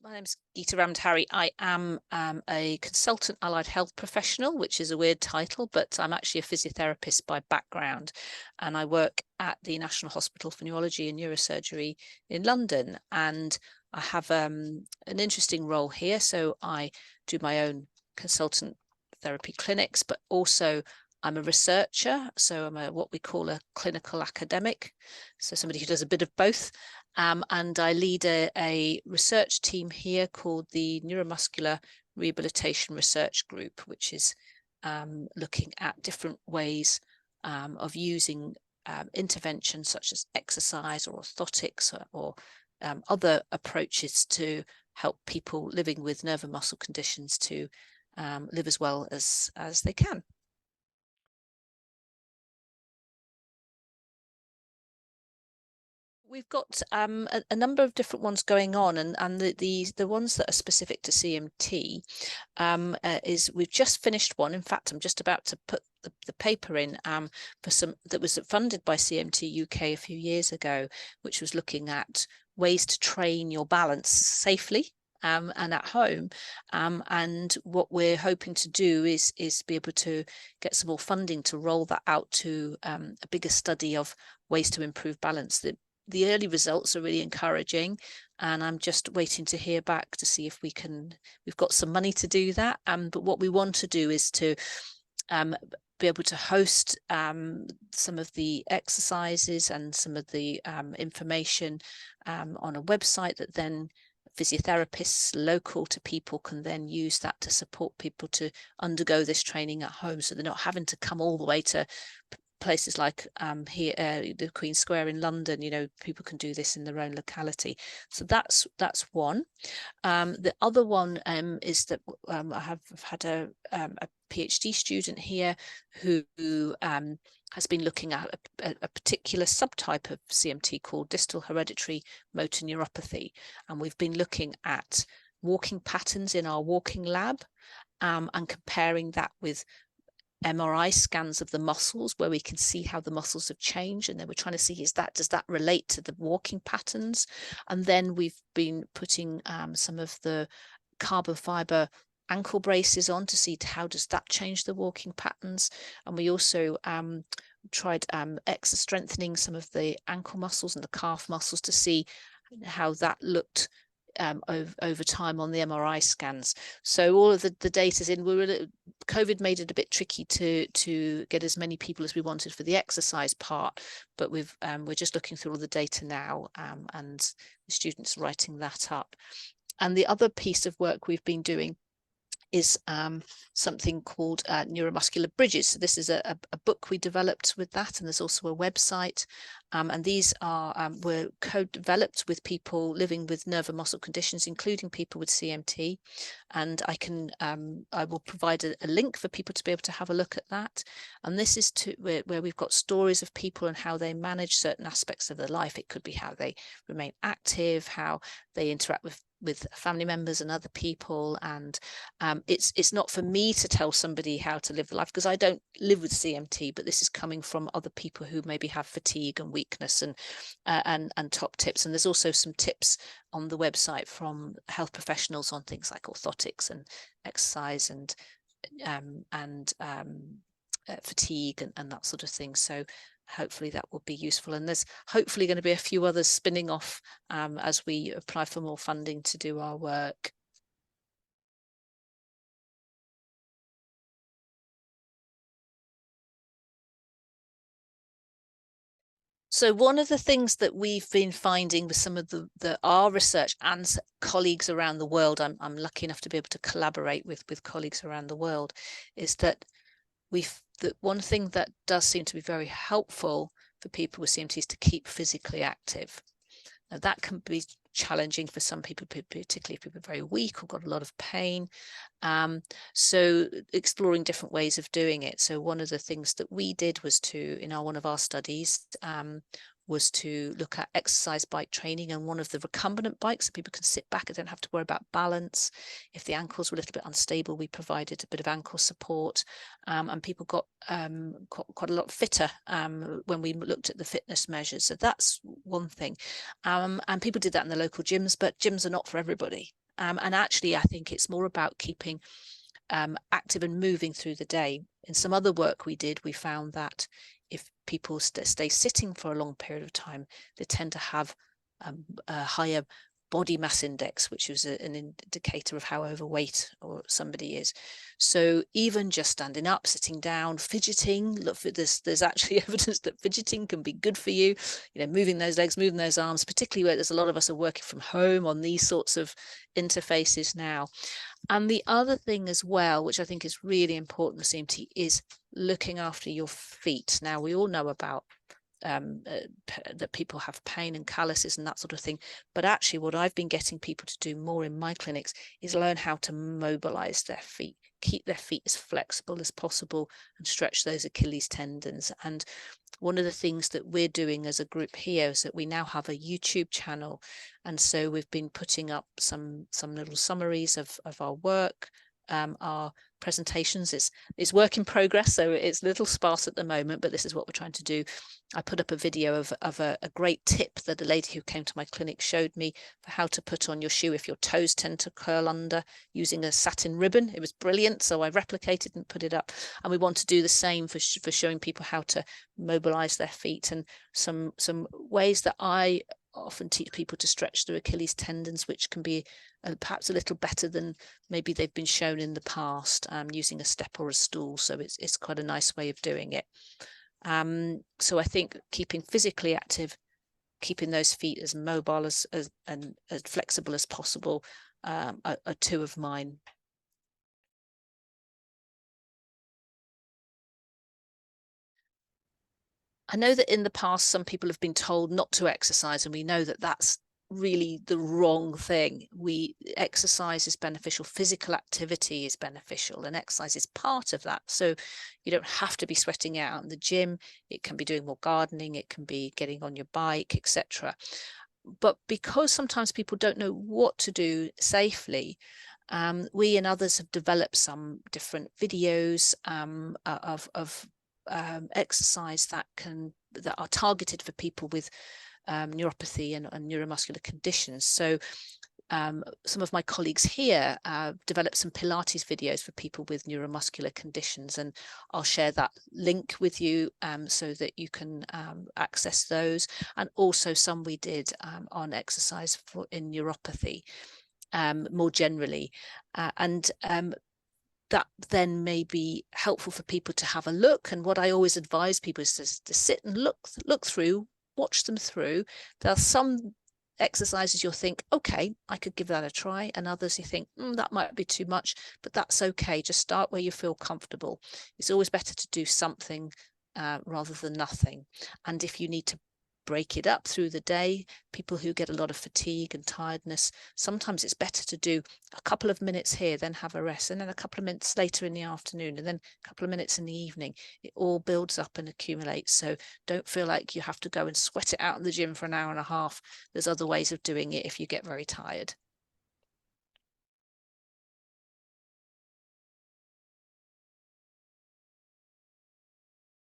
My name's Gita Ramdharry. I am a consultant allied health professional, which is a weird title, but I'm actually a physiotherapist by background. And I work at the National Hospital for Neurology and Neurosurgery in London. And I have an interesting role here. So I do my own consultant therapy clinics, but also I'm a researcher. So I'm what we call a clinical academic. So somebody who does a bit of both. And I lead a research team here called the Neuromuscular Rehabilitation Research Group, which is looking at different ways of using interventions such as exercise or orthotics or other approaches to help people living with nerve and muscle conditions to live as well as they can. We've got a number of different ones going on, and the ones that are specific to CMT is we've just finished one. In fact, I'm just about to put the paper in for some that was funded by CMT UK a few years ago, which was looking at ways to train your balance safely and at home. And what we're hoping to do is be able to get some more funding to roll that out to a bigger study of ways to improve balance. The early results are really encouraging, and I'm just waiting to hear back to see if we've got some money to do that. But what we want to do is to be able to host some of the exercises and some of the information on a website that then physiotherapists local to people can then use that to support people to undergo this training at home, so they're not having to come all the way to places like here the Queen Square in London. You know, people can do this in their own locality. So that's one. The other one is that I have had a PhD student here who has been looking at a particular subtype of CMT called distal hereditary motor neuropathy, and we've been looking at walking patterns in our walking lab and comparing that with MRI scans of the muscles, where we can see how the muscles have changed, and then we're trying to see does that relate to the walking patterns. And then we've been putting some of the carbon fiber ankle braces on to see how does that change the walking patterns. And we also tried extra strengthening some of the ankle muscles and the calf muscles to see how that looked over time on the MRI scans. So all of the data's in. COVID made it a bit tricky to get as many people as we wanted for the exercise part, but we're just looking through all the data now, and the students writing that up. And the other piece of work we've been doing is something called Neuromuscular Bridges. So this is a book we developed with that, and there's also a website. And these were co-developed with people living with nerve and muscle conditions, including people with CMT. And I will provide a link for people to be able to have a look at that. And this is where we've got stories of people and how they manage certain aspects of their life. It could be how they remain active, how they interact with family members and other people. And it's not for me to tell somebody how to live the life, because I don't live with CMT, but this is coming from other people who maybe have fatigue and weakness and top tips. And there's also some tips on the website from health professionals on things like orthotics and exercise and fatigue and that sort of thing. So hopefully that will be useful, and there's hopefully going to be a few others spinning off as we apply for more funding to do our work. So one of the things that we've been finding with some of our research and colleagues around the world, I'm lucky enough to be able to collaborate with colleagues around the world, is that one thing that does seem to be very helpful for people with CMT is to keep physically active. Now that can be challenging for some people, particularly if people are very weak or got a lot of pain. So exploring different ways of doing it. So one of the things that we did was in one of our studies was to look at exercise bike training, and one of the recumbent bikes, so people can sit back and don't have to worry about balance. If the ankles were a little bit unstable, we provided a bit of ankle support, and people got quite a lot fitter when we looked at the fitness measures. So that's one thing, and people did that in the local gyms, but gyms are not for everybody. And actually, I think it's more about keeping active and moving through the day. In some other work we did, we found that if people stay sitting for a long period of time, they tend to have a higher body mass index, which is an indicator of how overweight or somebody is. So even just standing up, sitting down, fidgeting, look for this, there's actually evidence that fidgeting can be good for you, moving those legs, moving those arms, particularly where there's a lot of us are working from home on these sorts of interfaces now. And the other thing as well, which I think is really important with CMT, is looking after your feet. Now, we all know about that people have pain and calluses and that sort of thing. But actually, what I've been getting people to do more in my clinics is learn how to mobilize their feet, keep their feet as flexible as possible and stretch those Achilles tendons. And one of the things that we're doing as a group here is that we now have a YouTube channel. And so we've been putting up some little summaries of our work, our presentations. It's work in progress, so it's a little sparse at the moment, but this is what we're trying to do. I put up a video of a great tip that a lady who came to my clinic showed me for how to put on your shoe if your toes tend to curl under, using a satin ribbon. It was brilliant, so I replicated and put it up. And we want to do the same for showing people how to mobilize their feet, and some ways that I often teach people to stretch their Achilles tendons, which can be perhaps a little better than maybe they've been shown in the past, using a step or a stool. So it's quite a nice way of doing it. So I think keeping physically active, keeping those feet as mobile and as flexible as possible are two of mine. I know that in the past, some people have been told not to exercise, and we know that that's really the wrong thing. Exercise is beneficial, physical activity is beneficial, and exercise is part of that. So you don't have to be sweating out in the gym. It can be doing more gardening, it can be getting on your bike, etc. But because sometimes people don't know what to do safely, we and others have developed some different videos of exercise that are targeted for people with neuropathy and neuromuscular conditions. So some of my colleagues here developed some Pilates videos for people with neuromuscular conditions, and I'll share that link with you so that you can access those. And also some we did on exercise in neuropathy more generally. That then may be helpful for people to have a look. And what I always advise people is to sit and look through, watch them through. There are some exercises you'll think, okay, I could give that a try, and others you think that might be too much, but that's okay. Just start where you feel comfortable. It's always better to do something rather than nothing. And if you need to break it up through the day, people who get a lot of fatigue and tiredness, sometimes it's better to do a couple of minutes here, then have a rest, and then a couple of minutes later in the afternoon, and then a couple of minutes in the evening. It all builds up and accumulates. So don't feel like you have to go and sweat it out in the gym for an hour and a half. There's other ways of doing it if you get very tired.